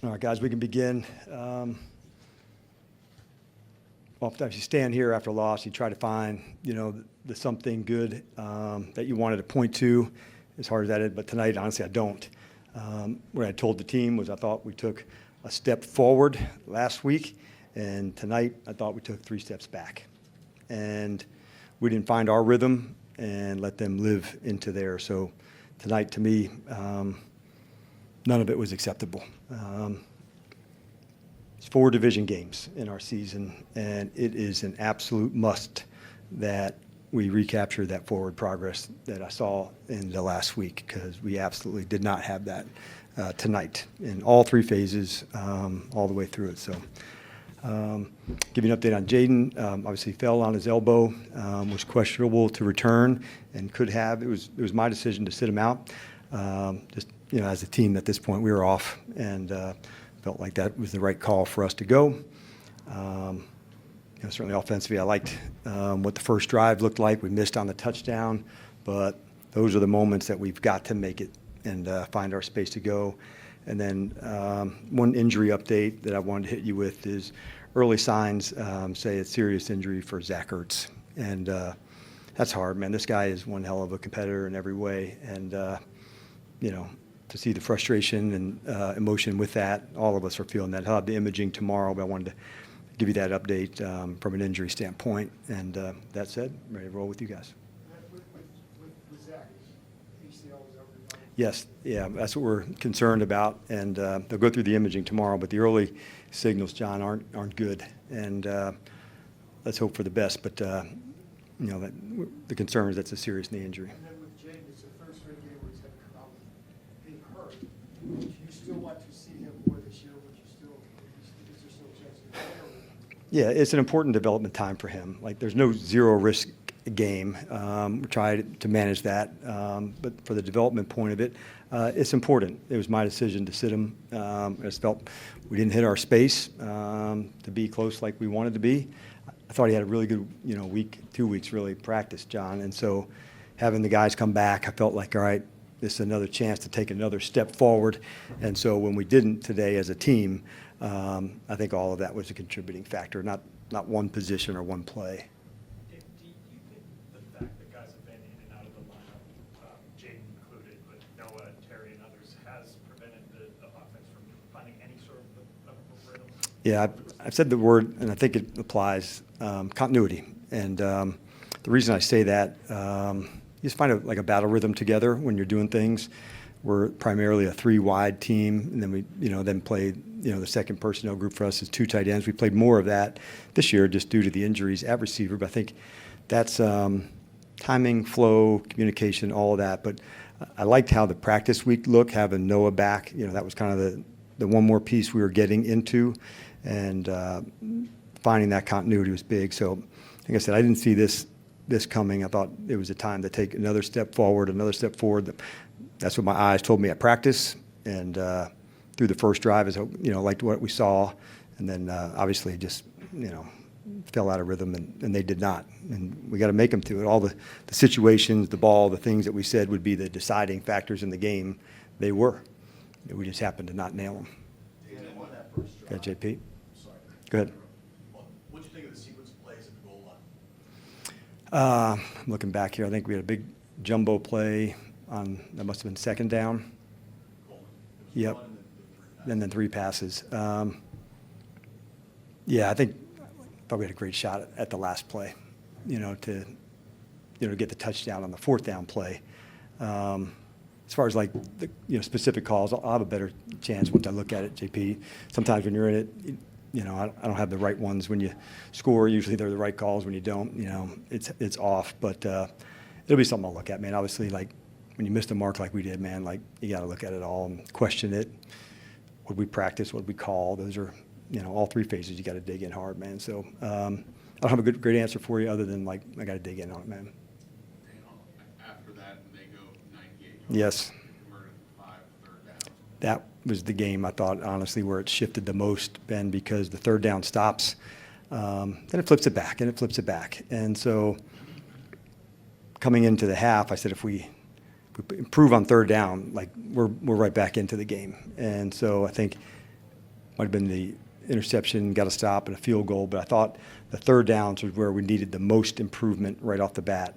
All right, guys, we can begin. Oftentimes you stand here after a loss, you try to find, the something good that you wanted to point to, as hard as that is. But tonight, honestly, I don't. What I told the team was I thought we took a step forward last week, and tonight I thought we took 3 steps back. And we didn't find our rhythm and let them live into theirs. So tonight, to me, none of it was acceptable. It's 4 division games in our season, and it is an absolute must that we recapture that forward progress that I saw in the last week, because we absolutely did not have that tonight in all 3 phases, all the way through it. So give you an update on Jayden. Obviously fell on his elbow, was questionable to return and could have. It was my decision to sit him out. Just, as a team at this point, we were off, and felt like that was the right call for us to go. Certainly offensively, I liked what the first drive looked like. We missed on the touchdown, but those are the moments that we've got to make it and find our space to go. And then one injury update that I wanted to hit you with is early signs say it's serious injury for Zack Ertz. And that's hard, man. This guy is one hell of a competitor in every way. And, to see the frustration and emotion with that, all of us are feeling that. I'll have the imaging tomorrow, but I wanted to give you that update from an injury standpoint. And that said, I'm ready to roll with you guys. With Zach, ACL is over. Yes, yeah, that's what we're concerned about. And they'll go through the imaging tomorrow, but the early signals, John, aren't good. And let's hope for the best. But the concern is that's a serious knee injury. And then with Jaden, it's the first straight game where he's had to come out being hurt. Do you still want to see him more this year? Is there still a chance to play? Yeah, it's an important development time for him. Like, there's no zero risk game. We try to manage that, but for the development point of it, it's important. It was my decision to sit him. I just felt we didn't hit our space to be close like we wanted to be. I thought he had a really good, week, 2 weeks really practice, John. And so having the guys come back, I felt like, all right, this is another chance to take another step forward. And so when we didn't today as a team, I think all of that was a contributing factor, not one position or one play. Do you think the fact that guys have been in and out of the lineup, Jayden included, but Noah, Terry, and others, has prevented the offense from finding any sort of rhythm? Yeah, I've said the word, and I think it applies, continuity. And the reason I say that, you just find a battle rhythm together when you're doing things. We're primarily a 3-wide team, and then we, then played, the second personnel group for us is 2 tight ends. We played more of that this year just due to the injuries at receiver, but I think that's timing, flow, communication, all of that. But I liked how the practice week looked, having Noah back. That was kind of the one more piece we were getting into, and finding that continuity was big. So, like I said, I didn't see this coming. I thought it was a time to take another step forward. That's what my eyes told me at practice, and through the first drive, I liked what we saw, and then obviously just fell out of rhythm, and they did not. And we got to make them to it. All the situations, the ball, the things that we said would be the deciding factors in the game, they were. We just happened to not nail them. On that first drive. Got JP? Sorry. Go ahead. What do you think of the sequence of plays at the goal line? Looking back here, I think we had a big jumbo play on, that must have been second down. Yep. And then 3 passes. Yeah, I think probably had a great shot at the last play, to get the touchdown on the 4th down play. As far as the specific calls, I'll have a better chance once I look at it, JP. Sometimes when you're in it, I don't have the right ones when you score. Usually they're the right calls. When you don't, it's off. But it'll be something I'll look at, man. Obviously, when you miss the mark like we did, man, you got to look at it all and question it. What we practice, what we call, those are, all 3 phases. You got to dig in hard, man. So I don't have a great answer for you other than I got to dig in on it, man. After that, they go 98 yards. Yes. Converted 5 third down. That was the game I thought, honestly, where it shifted the most, Ben, because the 3rd down stops, then it flips it back, and it flips it back. And so coming into the half, I said if we improve on 3rd down, we're right back into the game. And so I think might have been the interception, got a stop and a field goal, but I thought the third downs was where we needed the most improvement right off the bat.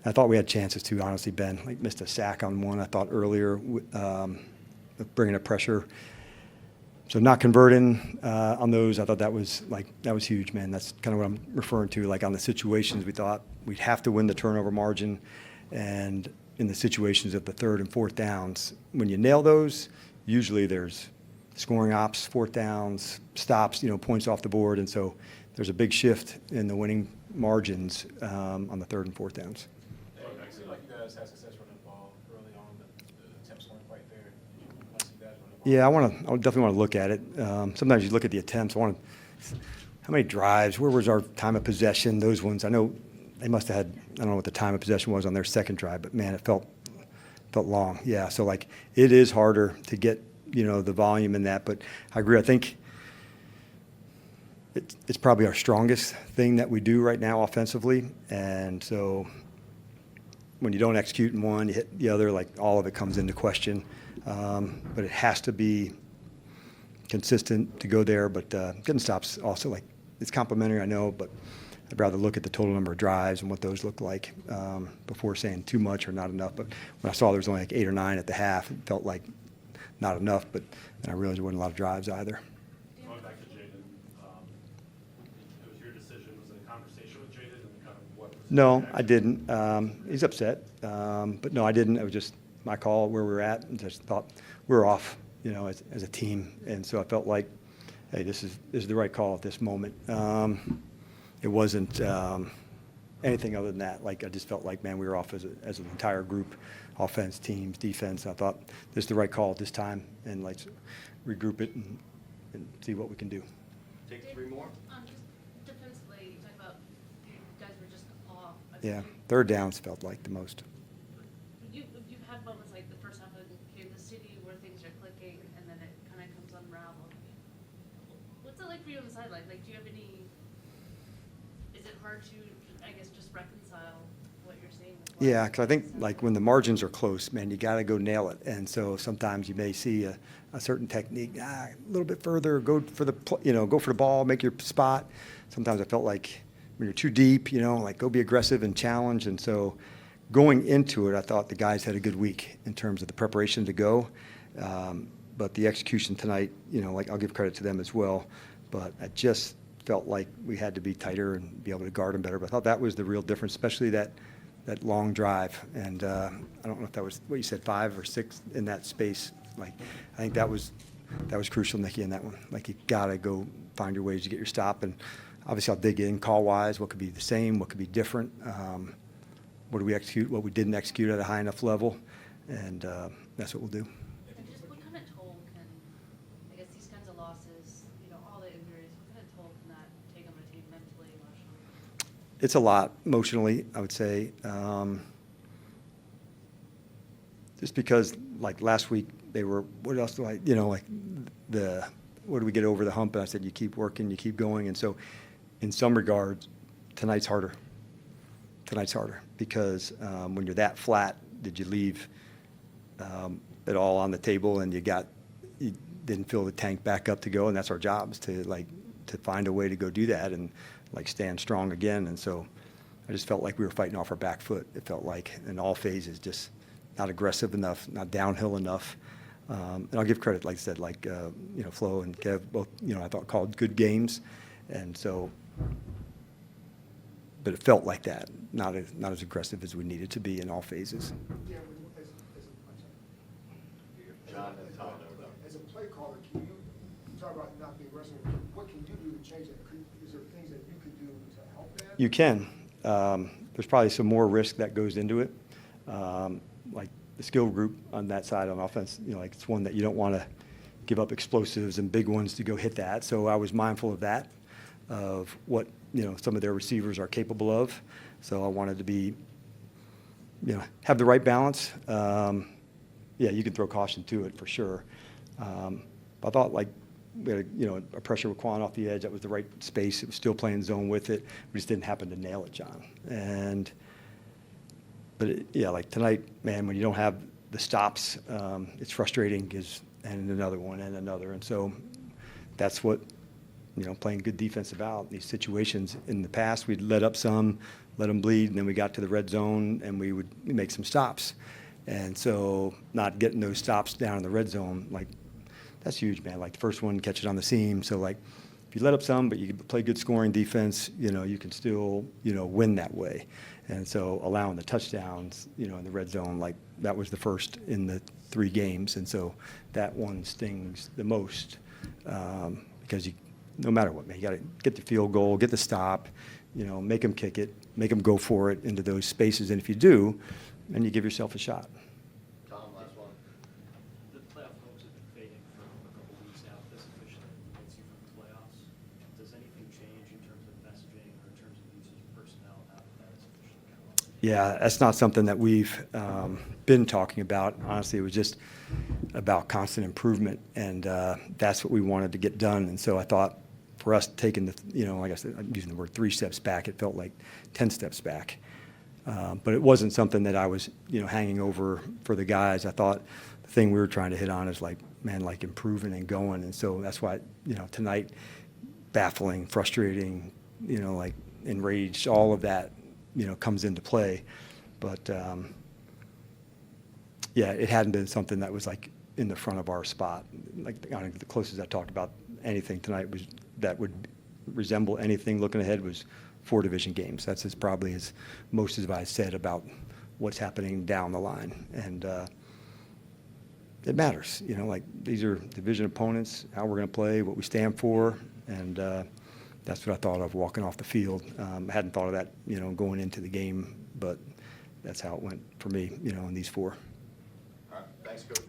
I thought we had chances too, honestly, Ben. Like missed a sack on one, I thought earlier, bringing up pressure. So not converting on those, I thought that was huge, man. That's kind of what I'm referring to. Like on the situations, we thought we'd have to win the turnover margin, and in the situations of the third and fourth downs, when you nail those, usually there's scoring ops, fourth downs, stops, points off the board, and so there's a big shift in the winning margins on the third and fourth downs. It seemed like you guys had success running the ball early on, but the attempts weren't quite there. Did you want to see guys run the ball? Yeah, I would definitely want to look at it. Sometimes you look at the attempts. How many drives? Where was our time of possession? Those ones. I know they must have had. I don't know what the time of possession was on their second drive, but man, it felt long. Yeah, so like it is harder to get the volume in that. But I agree. I think it's probably our strongest thing that we do right now offensively, and so when you don't execute in one, you hit the other. Like all of it comes into question. But it has to be consistent to go there. But getting stops also, like, it's complimentary, I know, but I'd rather look at the total number of drives and what those look like before saying too much or not enough. But when I saw there was only like 8 or 9 at the half, it felt like not enough. But then I realized there wasn't a lot of drives either. Going back to Jaden, it was your decision. Was it a conversation with Jaden and kind of what? Was his No, reaction? I didn't. He's upset. But no, I didn't. It was just my call where we were at, and just thought we were off, as a team. And so I felt like, hey, this is the right call at this moment. It wasn't anything other than that. Like I just felt like, man, we were off as an entire group, offense, teams, defense. I thought this is the right call at this time, and let's regroup it and see what we can do. Take 3 more? Just defensively, you talk about you guys were just off. Yeah, third downs felt like the most. You've had moments like the first half of Kansas City where things are clicking and then it kind of comes unraveled. What's it like for you on the sideline? Like, do you have any? Is it hard to, I guess, just reconcile what you're seeing? With Yeah, because I think like when the margins are close, man, you got to go nail it. And so sometimes you may see a certain technique, a little bit further, go for the ball, make your spot. Sometimes I felt like when you're too deep, like go be aggressive and challenge. And so going into it, I thought the guys had a good week in terms of the preparation to go. But the execution tonight, like I'll give credit to them as well. But I just felt like we had to be tighter and be able to guard them better. But I thought that was the real difference, especially that long drive. And I don't know if that was what you said, 5 or 6 in that space. Like I think that was crucial, Nikki, in that one. Like you got to go find your ways to get your stop. And obviously I'll dig in call-wise, what could be the same, what could be different. What do we execute, what we didn't execute at a high enough level. And that's what we'll do. And just what kind of toll can, I guess, these kinds of losses, all the injuries, what kind of toll can that take on a team mentally, emotionally? It's a lot emotionally, I would say. Just because, like last week, they were, what else do I, what do we get over the hump? And I said, you keep working, you keep going. And so in some regards, tonight's harder. Tonight's harder because when you're that flat, did you leave it all on the table and you didn't fill the tank back up to go? And that's our job, is to find a way to go do that and stand strong again. And so I just felt like we were fighting off our back foot. It felt like in all phases, just not aggressive enough, not downhill enough. And I'll give credit, like I said, Flo and Kev both, I thought called good games. And so, but it felt like that, not as aggressive as we needed to be in all phases. Yeah, John and Tom. as a play caller, can you talk about not being aggressive? What can you do to change that? Is there things that you could do to help that? You can. There's probably some more risk that goes into it. Like the skill group on that side on offense, it's one that you don't want to give up explosives and big ones to go hit that. So I was mindful of that, of what, some of their receivers are capable of. So I wanted to be, have the right balance. You can throw caution to it for sure. I thought we had a pressure with Quan off the edge. That was the right space. It was still playing zone with it. We just didn't happen to nail it, John. But tonight, man, when you don't have the stops, it's frustrating because and another one and another. And so that's what, playing good defense about these situations. In the past, we'd let up some, let them bleed, and then we got to the red zone and we would make some stops. And so not getting those stops down in the red zone, like, that's huge, man. Like the first one, catch it on the seam. So like, if you let up some, but you play good scoring defense, you can still, win that way. And so allowing the touchdowns, in the red zone, like that was the first in the 3 games. And so that one stings the most because no matter what, man, you got to get the field goal, get the stop, make them kick it, make them go for it into those spaces. And if you do, then you give yourself a shot. Tom, last one. The playoff hopes have been fading for a couple of weeks now. If this officially eliminates you from the playoffs, does anything change in terms of messaging or in terms of usage of personnel now that that is officially kind of locked? Yeah, that's not something that we've been talking about. Honestly, it was just about constant improvement, and that's what we wanted to get done. And so I thought for us taking the, like I said, I'm using the word 3 steps back, it felt like 10 steps back. But it wasn't something that I was, hanging over for the guys. I thought the thing we were trying to hit on is like, man, like improving and going. And so that's why, tonight, baffling, frustrating, like enraged, all of that, comes into play. But, yeah, it hadn't been something that was like in the front of our spot. Like the closest I talked about anything tonight was that would resemble anything looking ahead was 4 division games. That's probably as most as I said about what's happening down the line. And it matters, like these are division opponents, how we're going to play, what we stand for. And that's what I thought of walking off the field. I hadn't thought of that, going into the game, but that's how it went for me, in these 4. All right, thanks, Coach.